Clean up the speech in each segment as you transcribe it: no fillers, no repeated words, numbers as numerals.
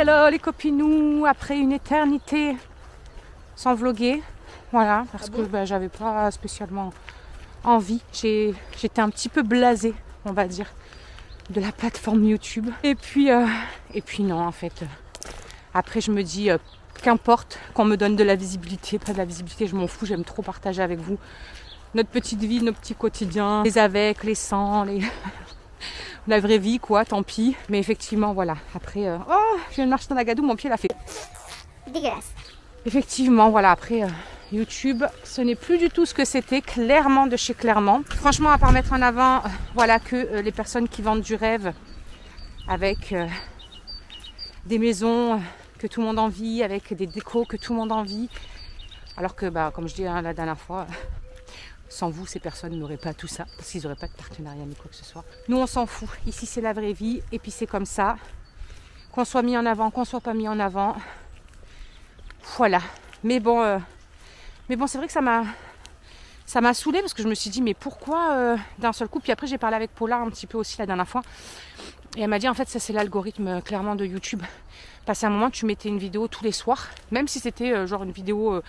Hello les copinous, après une éternité sans vloguer, voilà, parce que j'avais pas spécialement envie, j'étais un petit peu blasée, on va dire, de la plateforme YouTube. Et puis non, en fait, après je me dis, qu'importe qu'on me donne de la visibilité, pas de la visibilité, je m'en fous, j'aime trop partager avec vous notre petite vie, nos petits quotidiens, les avec, les sans, la vraie vie quoi, tant pis. Mais effectivement voilà, après, oh, je viens de marcher dans la gadoue, mon pied l'a fait. Dégueulasse. Effectivement voilà, après YouTube, ce n'est plus du tout ce que c'était, clairement de chez clairement. Franchement, à part mettre en avant, voilà, que les personnes qui vendent du rêve avec des maisons que tout le monde envie, avec des décos que tout le monde envie. Alors que, comme je dis la dernière fois, sans vous, ces personnes n'auraient pas tout ça, parce qu'ils n'auraient pas de partenariat ni quoi que ce soit. Nous, on s'en fout. Ici, c'est la vraie vie, et puis c'est comme ça. Qu'on soit mis en avant, qu'on soit pas mis en avant. Voilà. Mais bon, c'est vrai que ça m'a saoulée, parce que je me suis dit, mais pourquoi d'un seul coup? Puis après, j'ai parlé avec Paula un petit peu aussi la dernière fois. Et elle m'a dit, en fait, ça c'est l'algorithme clairement de YouTube. Parce qu'à un moment, tu mettais une vidéo tous les soirs, même si c'était genre une vidéo,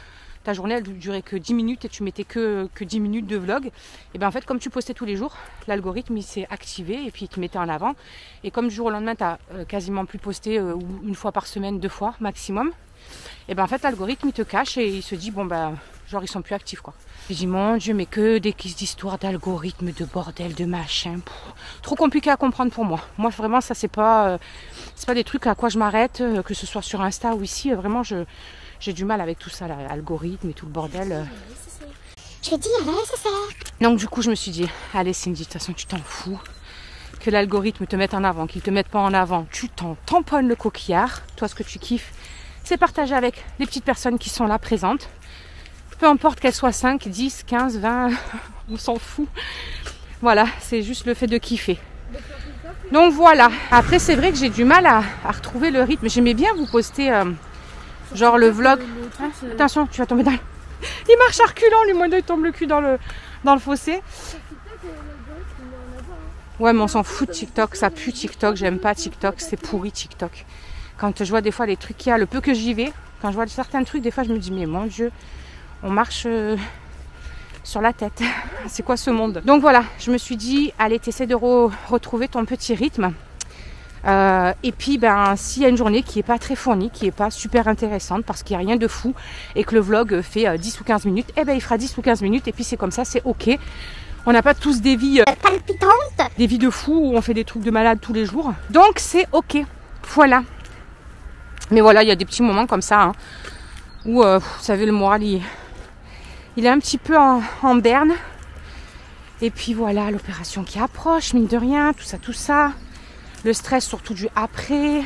ta journée elle durait que 10 minutes et tu mettais que 10 minutes de vlog. Et bien en fait, comme tu postais tous les jours, l'algorithme il s'est activé et puis il te mettait en avant. Et comme du jour au lendemain, tu n'as quasiment plus posté une fois par semaine, 2 fois maximum, et bien en fait, l'algorithme il te cache et il se dit, genre ils sont plus actifs quoi. Je dis mon Dieu, mais que des histoires d'algorithme, de bordel, de machin. Trop compliqué à comprendre pour moi. Moi vraiment ça c'est pas des trucs à quoi je m'arrête, que ce soit sur Insta ou ici, vraiment j'ai du mal avec tout ça, l'algorithme et tout le bordel. Je dis à la SSR. Donc du coup je me suis dit, allez Cindy, de toute façon tu t'en fous. Que l'algorithme te mette en avant, qu'il te mette pas en avant, tu t'en tamponnes le coquillard. Toi ce que tu kiffes, c'est partager avec les petites personnes qui sont là présentes. Peu importe qu'elles soient 5, 10, 15, 20, on s'en fout. Voilà, c'est juste le fait de kiffer. Donc voilà. Après, c'est vrai que j'ai du mal à retrouver le rythme. J'aimais bien vous poster genre le vlog. Attention, tu vas tomber dans le... Il marche à reculons, lui, moi, il tombe le cul dans le fossé. Ouais, mais on s'en fout de TikTok. Ça pue TikTok. J'aime pas TikTok. C'est pourri TikTok. Quand je vois des fois les trucs qu'il y a, le peu que j'y vais, quand je vois certains trucs, des fois, je me dis, mais mon Dieu, on marche sur la tête. C'est quoi ce monde? Donc voilà, je me suis dit, allez, t'essaies de retrouver ton petit rythme. Et puis, s'il y a une journée qui n'est pas très fournie, qui n'est pas super intéressante, parce qu'il n'y a rien de fou, et que le vlog fait 10 ou 15 minutes, il fera 10 ou 15 minutes, et puis c'est comme ça, c'est ok. On n'a pas tous des vies palpitantes, des vies de fous, où on fait des trucs de malade tous les jours. Donc c'est ok, voilà. Mais voilà, il y a des petits moments comme ça, hein, où, vous savez, le moral, il est un petit peu en berne. Et puis voilà, l'opération qui approche, mine de rien, tout ça. Le stress surtout du après,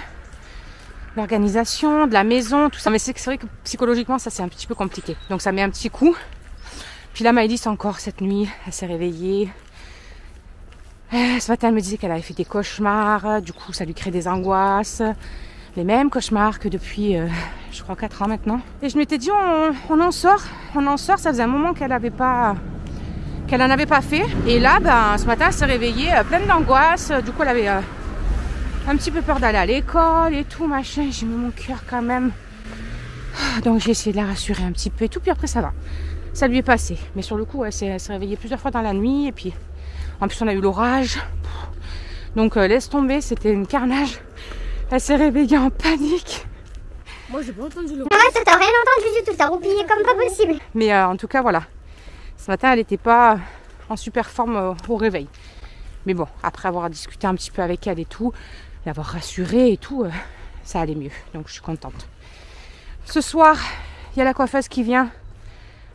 l'organisation de la maison, tout ça. Mais c'est vrai que psychologiquement, ça c'est un petit peu compliqué. Donc ça met un petit coup. Puis là, Maëlys encore cette nuit, elle s'est réveillée. Ce matin, elle me disait qu'elle avait fait des cauchemars. Du coup, ça lui crée des angoisses. Les mêmes cauchemars que depuis, je crois, 4 ans maintenant. Et je m'étais dit, on en sort. Ça faisait un moment qu'elle en avait pas fait. Et là, ce matin, elle s'est réveillée pleine d'angoisse. Du coup, elle avait un petit peu peur d'aller à l'école et tout, machin. J'ai mis mon cœur quand même. Donc, j'ai essayé de la rassurer un petit peu et tout. Puis après, ça va. Ça lui est passé. Mais sur le coup, elle s'est réveillée plusieurs fois dans la nuit. Et puis, en plus, on a eu l'orage. Donc, laisse tomber. C'était une carnage. Elle s'est réveillée en panique. Moi, j'ai pas entendu le... Ouais, ça t'a rien entendu du tout, t'as roupillé comme pas possible. Mais en tout cas, voilà. Ce matin, elle n'était pas en super forme au réveil. Mais bon, après avoir discuté un petit peu avec elle et tout, l'avoir rassurée et tout, ça allait mieux. Donc, je suis contente. Ce soir, il y a la coiffeuse qui vient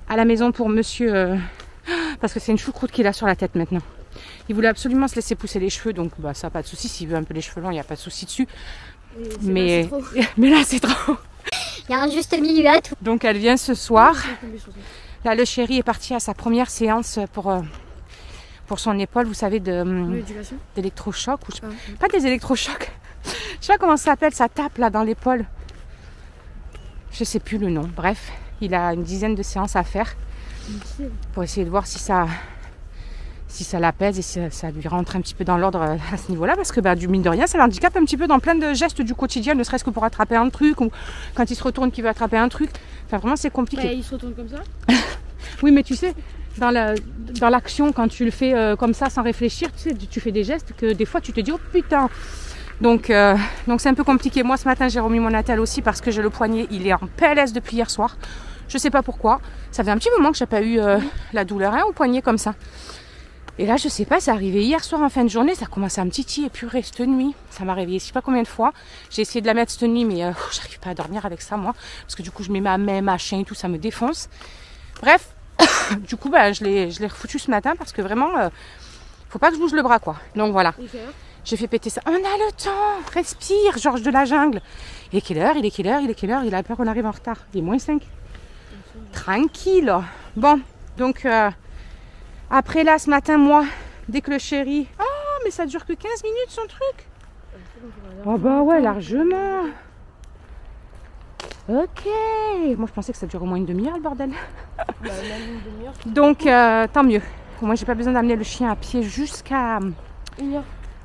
à la maison pour monsieur... parce que c'est une choucroute qu'il a sur la tête maintenant. Il voulait absolument se laisser pousser les cheveux, donc ça n'a pas de souci. S'il veut un peu les cheveux longs, il n'y a pas de souci dessus. Mais là, c'est trop. Il y a un juste milieu à tout. Donc, elle vient ce soir. Là, le chéri est parti à sa première séance pour son épaule, vous savez, d'électrochoc. Pas des électrochocs. Je sais pas comment ça s'appelle, ça tape là dans l'épaule. Je sais plus le nom. Bref, il a une dizaine de séances à faire pour essayer de voir si si ça l'apaise et si ça lui rentre un petit peu dans l'ordre à ce niveau-là, parce que bah, du mine de rien, ça l'handicape un petit peu dans plein de gestes du quotidien, ne serait-ce que pour attraper un truc, ou quand il se retourne qu'il veut attraper un truc. Enfin, vraiment, c'est compliqué. Bah, il se retourne comme ça. Oui, mais tu sais, dans l'action, quand tu le fais comme ça, sans réfléchir, tu sais, tu fais des gestes que des fois, tu te dis, oh putain. Donc c'est un peu compliqué. Moi, ce matin, j'ai remis mon attelle aussi parce que j'ai le poignet, il est en PLS depuis hier soir. Je sais pas pourquoi. Ça fait un petit moment que j'ai pas eu la douleur au poignet comme ça. Et là, je sais pas, c'est arrivé hier soir en fin de journée, ça commence à me titiller purée cette nuit. Ça m'a réveillée je sais pas combien de fois. J'ai essayé de la mettre cette nuit, mais j'arrive pas à dormir avec ça, moi. Parce que du coup, je mets ma main, machin et tout, ça me défonce. Bref, du coup, bah, je l'ai refoutu ce matin parce que vraiment, faut pas que je bouge le bras, quoi. Donc voilà. J'ai fait péter ça. On a le temps. Respire, Georges de la jungle. Il est quelle heure? Il est quelle heure? Il est quelle heure? Il a peur qu'on arrive en retard. Il est moins 5. Tranquille. Bon, donc... après là, ce matin, moi, dès que le chéri... Oh, mais ça dure que 15 minutes son truc. Oh bah ouais, largement. Ok. Moi, je pensais que ça durait au moins une demi-heure, le bordel. Donc, tant mieux. Moi, j'ai pas besoin d'amener le chien à pied jusqu'à... 1h.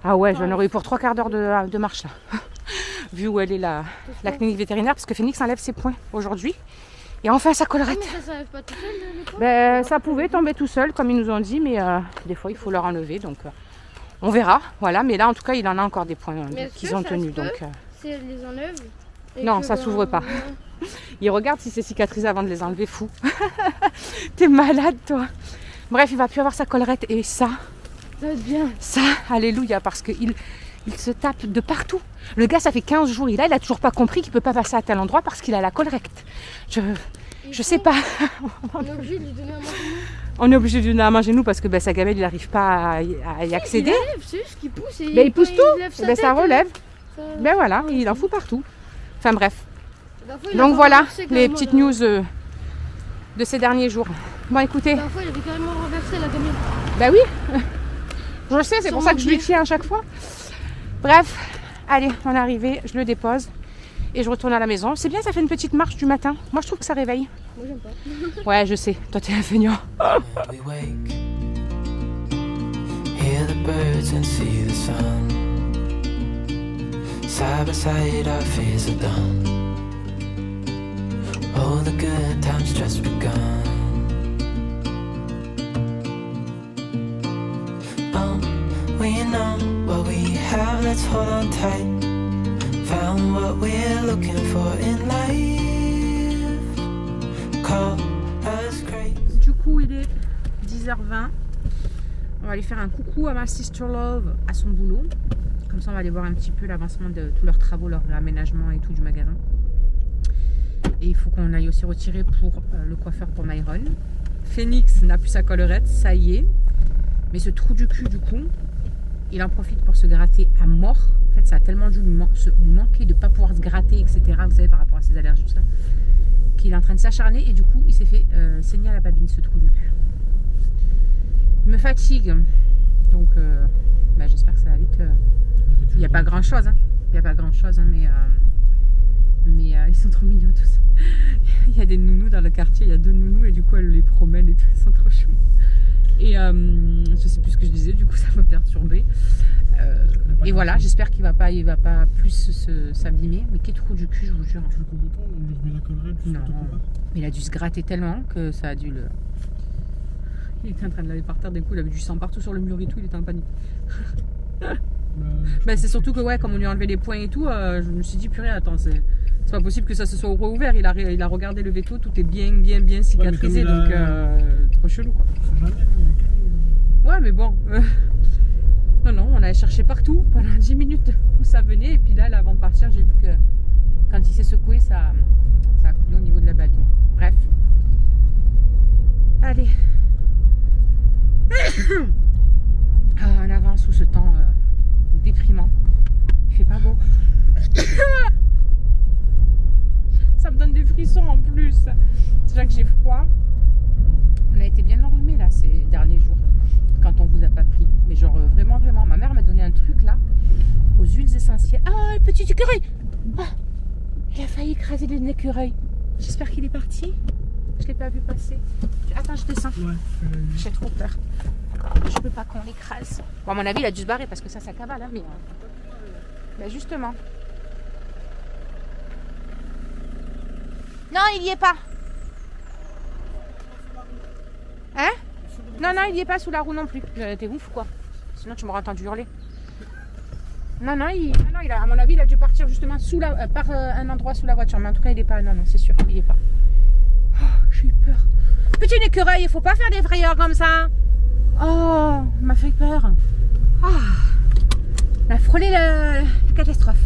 Ah ouais, j'en aurais eu pour 3/4 d'heure de marche, là. Vu où elle est la clinique vétérinaire, parce que Phoenix enlève ses points aujourd'hui. Et enfin, sa collerette. Mais ça s'enlève pas tout seul, les points? Ben, ça pouvait tomber tout seul, comme ils nous ont dit, mais des fois, il faut leur enlever, donc on verra. Voilà, mais là, en tout cas, il en a encore des points qu'ils ont tenus. Donc, si elle les enlève... non, ça s'ouvre pas. Il regarde si c'est cicatrisé avant de les enlever, fou. T'es malade, toi. Bref, il va plus avoir sa collerette, et ça va être bien. Ça, alléluia, parce qu'il se tape de partout. Le gars, ça fait 15 jours, il a toujours pas compris qu'il peut pas passer à tel endroit parce qu'il a la collerette. Je sais pas. On est obligé de lui donner à manger nous. On est obligé de lui donner à manger nous parce que ben, sa gamelle, il n'arrive pas à y accéder. C'est juste qu'il pousse et ben, il pousse tout. Et ben, ça relève. Ben voilà, il en fout partout. Enfin bref. Donc voilà les petites news de ces derniers jours. Bon, écoutez. La fois, il avait carrément renversé la gamelle. Ben oui. Je le sais, c'est pour ça que je lui tiens à chaque fois. Bref, allez, on est arrivé, je le dépose et je retourne à la maison. C'est bien, ça fait une petite marche du matin. Moi, je trouve que ça réveille. Moi, j'aime pas. Ouais, je sais. Toi, t'es un feignant. Hear the birds and see the sun. Side by side, our fears are done. Oh, the good times just begun. We know what we have, let's hold on tight. Found what we're looking for in life. Call us crazy. Du coup, il est 10h20. On va aller faire un coucou à ma sister love à son boulot. Comme ça, on va aller voir un petit peu l'avancement de tous leurs travaux, leur aménagement et tout du magasin. Et il faut qu'on aille aussi retirer pour le coiffeur pour Myron. Phoenix n'a plus sa collerette, ça y est. Mais ce trou du cul, du coup, il en profite pour se gratter à mort. En fait, ça a tellement dû lui manquer de ne pas pouvoir se gratter, etc. Vous savez, par rapport à ses allergies, tout ça. Qu'il est en train de s'acharner et du coup, il s'est fait saigner à la babine, ce trou du cul. Il me fatigue. Donc, bah, j'espère que ça va vite. Il n'y a pas grand-chose. Hein. Il n'y a pas grand-chose, hein, mais ils sont trop mignons tous. Il y a des nounous dans le quartier. Il y a 2 nounous et du coup, elle les promène et tout. Ils sont trop choux. Et je sais plus ce que je disais, du coup ça m'a perturbé. Et voilà, j'espère qu'il va pas plus s'abîmer. Mais quel trou du cul, je vous jure. Non, il a dû se gratter tellement que ça a dû le... Il était en train de l'aller par terre, d'un coup il avait du sang partout sur le mur et tout, il était en panique. Bah, c'est surtout que ouais, comme on lui a enlevé les poings et tout, je me suis dit purée, attends, c'est pas possible que ça se soit rouvert. Il a regardé le veto, tout est bien cicatrisé, donc trop chelou quoi. Ouais, mais bon. Non, on a cherché partout pendant 10 minutes où ça venait. Et puis là, avant de partir, j'ai vu que quand il s'est secoué, ça a coulé au niveau de la babine. Bref. Allez. On avance sous ce temps déprimant. Il fait pas beau. Ça me donne des frissons en plus. Déjà que j'ai froid. On a été bien enrhumés là ces derniers jours. Quand on vous a pas pris. Mais genre vraiment. Ma mère m'a donné un truc là. Aux huiles essentielles. Ah, le petit écureuil. Oh, il a failli écraser l'écureuil. J'espère qu'il est parti. Je l'ai pas vu passer. Attends, je descends. Ouais. J'ai trop peur. Je peux pas qu'on l'écrase. Bon, à mon avis, il a dû se barrer parce que ça cavale. Hein, mais justement. Non, il y est pas. Hein? Non, non, il y est pas sous la roue non plus. T'es ouf quoi. Sinon, tu m'aurais entendu hurler. Non, non, à mon avis, il a dû partir justement par un endroit sous la voiture. Mais en tout cas, il est pas. Non, non, c'est sûr, il est pas. Oh, j'ai eu peur. Petit écureuil, il faut pas faire des frayeurs comme ça. Oh, il m'a fait peur. Oh, on a frôlé la catastrophe.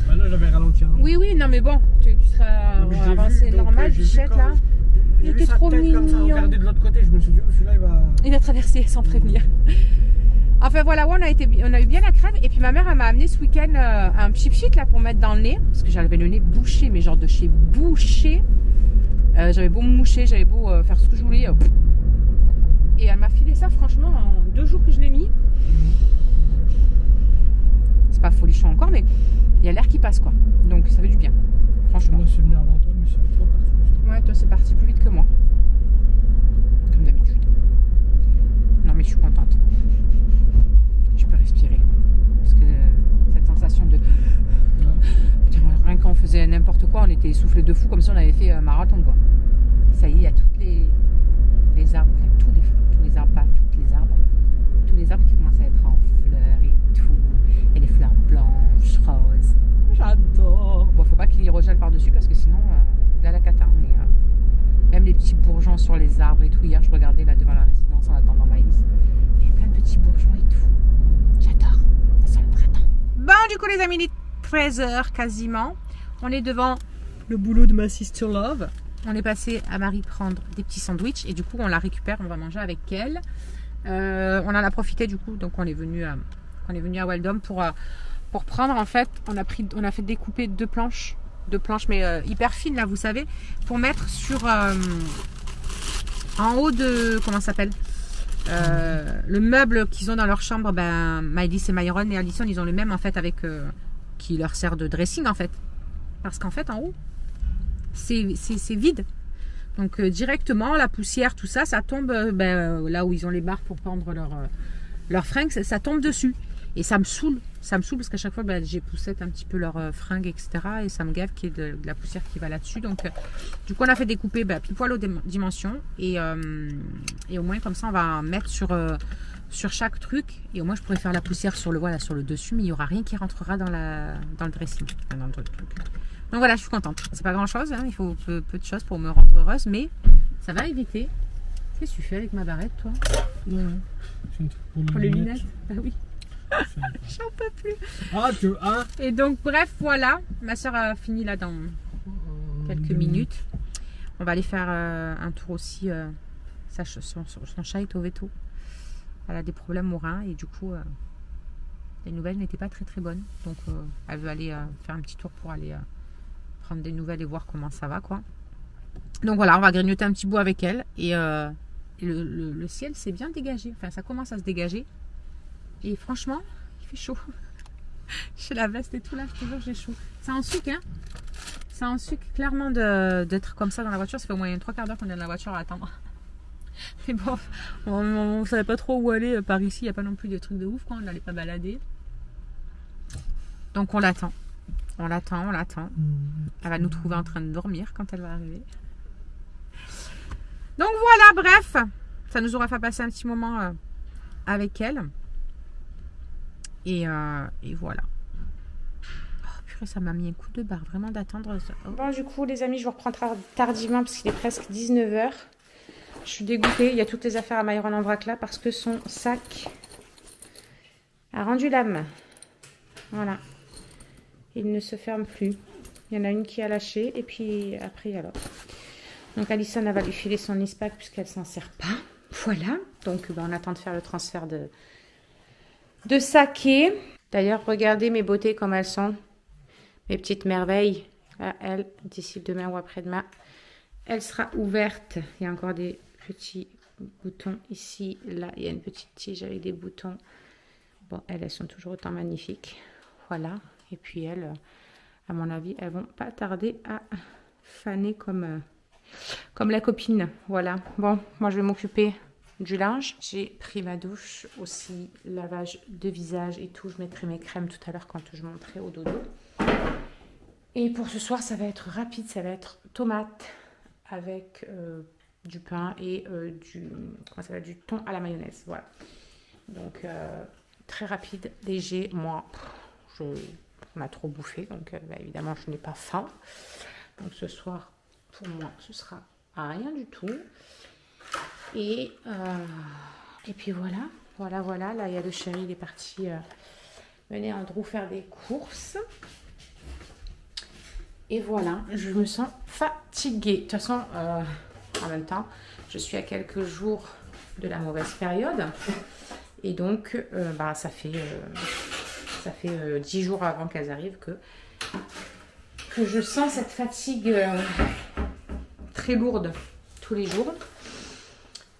Bah non, j'avais ralenti. Hein. Oui, oui, non, mais bon, tu seras avancé normal, Bichette là. Il était trop mignon. Comme ça, regardé de l'autre côté, je me suis dit, oh, celui-là, il va traverser sans prévenir. Enfin voilà, ouais, on a eu bien la crève. Et puis ma mère, elle m'a amené ce week-end un pchit là pour mettre dans le nez. Parce que j'avais le nez bouché, mais genre de chez bouché. J'avais beau me moucher, j'avais beau faire ce que je voulais. Et elle m'a filé ça, franchement, en 2 jours que je l'ai mis. C'est pas folichon encore, mais il y a l'air qui passe quoi. Donc ça fait du bien, franchement. Moi, je suis venu avant toi, mais c'est trop parti. Ouais, toi, c'est parti plus vite que moi. Comme d'habitude. Non, mais je suis contente. Je peux respirer. Parce que cette sensation de... Rien quand on faisait n'importe quoi, on était essoufflé de fou, comme si on avait fait un marathon, quoi. Ça y est, il y a toutes les arbres, il y a tous les arbres, pas toutes les arbres. Tous les arbres qui commencent à être en fleurs et tout. Il y a des fleurs blanches, roses. J'adore. Bon, faut pas qu'il y regèle par-dessus parce que sinon, il a la cata. Mais même les petits bourgeons sur les arbres et tout. Hier, je regardais là devant la résidence en attendant Maëlys. Il y a plein de petits bourgeons et tout. J'adore. Ça sent le printemps. Bon, du coup, les amis, il est 13h quasiment. On est devant le boulot de ma sister love. On est passé à Marie prendre des petits sandwichs et du coup, on la récupère. On va manger avec elle. On en a profité du coup. Donc, on est venu à Weldom pour prendre en fait. On a fait découper 2 planches mais hyper fines là, vous savez, pour mettre sur en haut de comment ça s'appelle le meuble qu'ils ont dans leur chambre. Ben Maëlys et Myron et Alison, ils ont le même en fait avec qui leur sert de dressing en fait, parce qu'en fait en haut c'est vide, donc directement la poussière tout ça tombe là où ils ont les barres pour pendre leurs fringues, ça tombe dessus. Et ça me saoule parce qu'à chaque fois j'ai poussette un petit peu leurs fringues, etc. Et ça me gave qu'il y ait de la poussière qui va là-dessus. Donc du coup on a fait découper pile poil aux dimensions. Et au moins comme ça on va mettre sur chaque truc. Et au moins je pourrais faire la poussière sur le dessus. Mais il n'y aura rien qui rentrera dans le dressing. Dans le truc. Donc voilà, je suis contente. C'est pas grand chose, hein, il faut peu de choses pour me rendre heureuse. Mais ça va éviter. Qu'est-ce que tu fais avec ma barrette toi? Ouais. Pour les lunettes. Bah oui. J'en peux plus. Et donc bref, voilà, ma soeur a fini là dans quelques minutes. On va aller faire un tour aussi. Son chat est au veto. Elle a des problèmes aux reins et du coup les nouvelles n'étaient pas très très bonnes. Donc elle veut aller faire un petit tour pour aller prendre des nouvelles et voir comment ça va quoi. Donc voilà, on va grignoter un petit bout avec elle. Et le ciel s'est bien dégagé. Enfin ça commence à se dégager. Et franchement, il fait chaud. J'ai la veste et tout là, je te jure, j'ai chaud. Ça en sucre, hein. Ça en sucre clairement d'être comme ça dans la voiture. Ça fait au moins 3 quarts d'heure qu'on est dans la voiture à attendre. Mais bon, on ne savait pas trop où aller par ici. Il n'y a pas non plus de trucs de ouf, quoi. On n'allait pas balader. Donc on l'attend. On l'attend. Elle va nous trouver en train de dormir quand elle va arriver. Donc voilà, bref. Ça nous aura fait passer un petit moment avec elle. Et voilà. Oh purée, ça m'a mis un coup de barre vraiment d'attendre. Oh. Bon du coup les amis, je vous reprends tardivement parce qu'il est presque 19h. Je suis dégoûtée, il y a toutes les affaires à Myron en vrac là parce que son sac a rendu l'âme. Voilà. Il ne se ferme plus. Il y en a une qui a lâché et puis après il y a l'autre. Donc Alison elle va lui filer son ISPAC puisqu'elle s'en sert pas. Voilà. Donc on attend de faire le transfert de saké. D'ailleurs, regardez mes beautés comme elles sont. Mes petites merveilles. Là, elle, d'ici demain ou après-demain, elle sera ouverte. Il y a encore des petits boutons ici. Là, il y a une petite tige avec des boutons. Bon, elles sont toujours autant magnifiques. Voilà. Et puis elles, à mon avis, elles vont pas tarder à faner comme la copine. Voilà. Bon, moi je vais m'occuper du linge. J'ai pris ma douche aussi, lavage de visage et tout. Je mettrai mes crèmes tout à l'heure quand je monterai au dodo. Et pour ce soir, ça va être rapide, ça va être tomate avec du pain et du thon à la mayonnaise. Voilà. Donc très rapide, léger. Moi, on a trop bouffé, donc évidemment, je n'ai pas faim. Donc ce soir, pour moi, ce sera rien du tout. Et puis voilà. Là, il y a le chéri, il est parti mener Andrew faire des courses. Et voilà, je me sens fatiguée. De toute façon, en même temps, je suis à quelques jours de la mauvaise période. Et donc, ça fait 10 jours avant qu'elles arrivent que je sens cette fatigue très lourde tous les jours.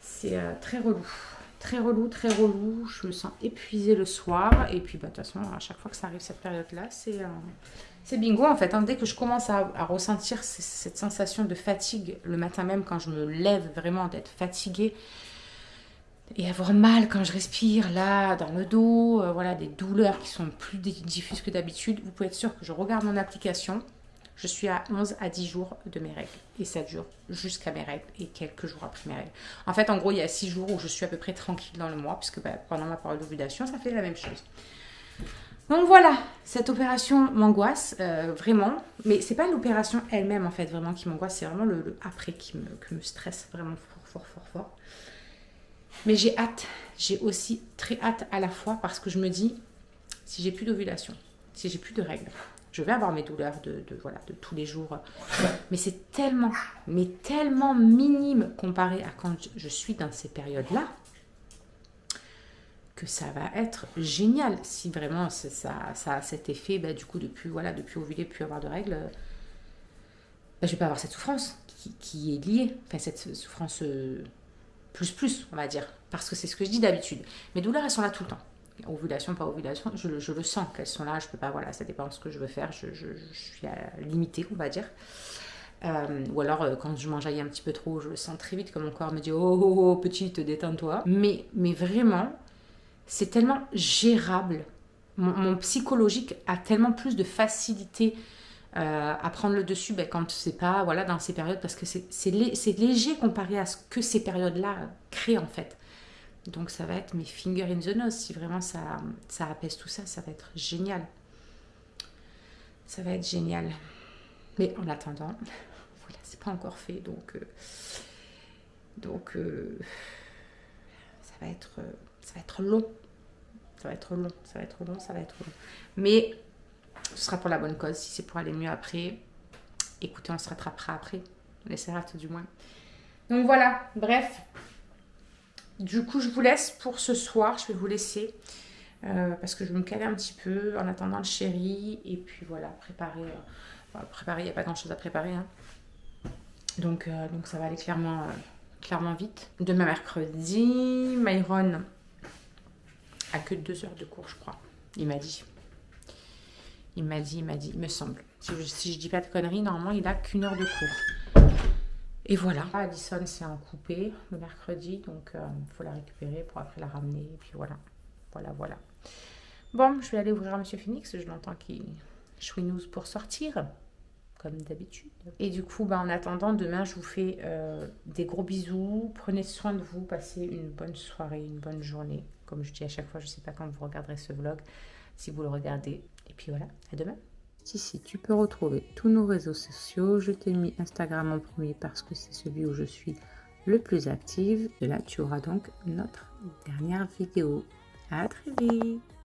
C'est très relou. Très relou. Je me sens épuisée le soir. Et puis, de toute façon, à chaque fois que ça arrive cette période-là, c'est bingo en fait. Dès que je commence à ressentir cette sensation de fatigue le matin même, quand je me lève vraiment, d'être fatiguée et avoir mal quand je respire là dans le dos, voilà, des douleurs qui sont plus diffuses que d'habitude, vous pouvez être sûr que je regarde mon application. Je suis à 11 à 10 jours de mes règles et ça dure jusqu'à mes règles et quelques jours après mes règles. En fait, en gros, il y a 6 jours où je suis à peu près tranquille dans le mois puisque pendant ma période d'ovulation, ça fait la même chose. Donc voilà, cette opération m'angoisse vraiment, mais c'est pas l'opération elle-même en fait vraiment qui m'angoisse, c'est vraiment le après qui me stresse vraiment fort. Mais j'ai hâte, j'ai aussi très hâte à la fois parce que je me dis, si j'ai plus d'ovulation, si j'ai plus de règles, je vais avoir mes douleurs de tous les jours, mais c'est tellement minime comparé à quand je suis dans ces périodes-là, que ça va être génial si vraiment ça a cet effet, du coup, depuis ovuler, plus avoir de règles, je vais pas avoir cette souffrance qui est liée, enfin cette souffrance plus, on va dire, parce que c'est ce que je dis d'habitude. Mes douleurs, elles sont là tout le temps. Ovulation, pas ovulation, je le sens qu'elles sont là, je peux pas, ça dépend de ce que je veux faire, je suis à limiter, on va dire. Ou alors quand je m'enjaille un petit peu trop, je le sens très vite, comme mon corps me dit oh petite, détends-toi. Mais vraiment, c'est tellement gérable. Mon psychologique a tellement plus de facilité à prendre le dessus quand c'est pas dans ces périodes, parce que c'est léger comparé à ce que ces périodes-là créent en fait. Donc ça va être mes fingers in the nose. Si vraiment ça apaise tout ça, ça va être génial. Ça va être génial. Mais en attendant, c'est pas encore fait, donc ça va être long. Ça va être long. Mais ce sera pour la bonne cause. Si c'est pour aller mieux après, écoutez, on se rattrapera après. On essaiera tout du moins. Donc voilà, bref. Du coup, je vous laisse pour ce soir. Je vais vous laisser parce que je vais me caler un petit peu en attendant le chéri. Et puis voilà, préparer, il n'y a pas grand chose à préparer. Donc ça va aller clairement vite. Demain mercredi, Myron a que 2 heures de cours, je crois. Il m'a dit, il me semble. Si je dis pas de conneries, normalement, il a qu'1 heure de cours. Et voilà. Addison, c'est en coupé le mercredi, donc il faut la récupérer pour après la ramener. Et puis voilà. Bon, je vais aller ouvrir à Monsieur Phoenix. Je l'entends qui chouinouse pour sortir, comme d'habitude. Et du coup, en attendant, demain, je vous fais des gros bisous. Prenez soin de vous. Passez une bonne soirée, une bonne journée. Comme je dis à chaque fois, je ne sais pas quand vous regarderez ce vlog, si vous le regardez. Et puis voilà, à demain. Ici, tu peux retrouver tous nos réseaux sociaux. Je t'ai mis Instagram en premier parce que c'est celui où je suis le plus active. Et là, tu auras donc notre dernière vidéo. À très vite!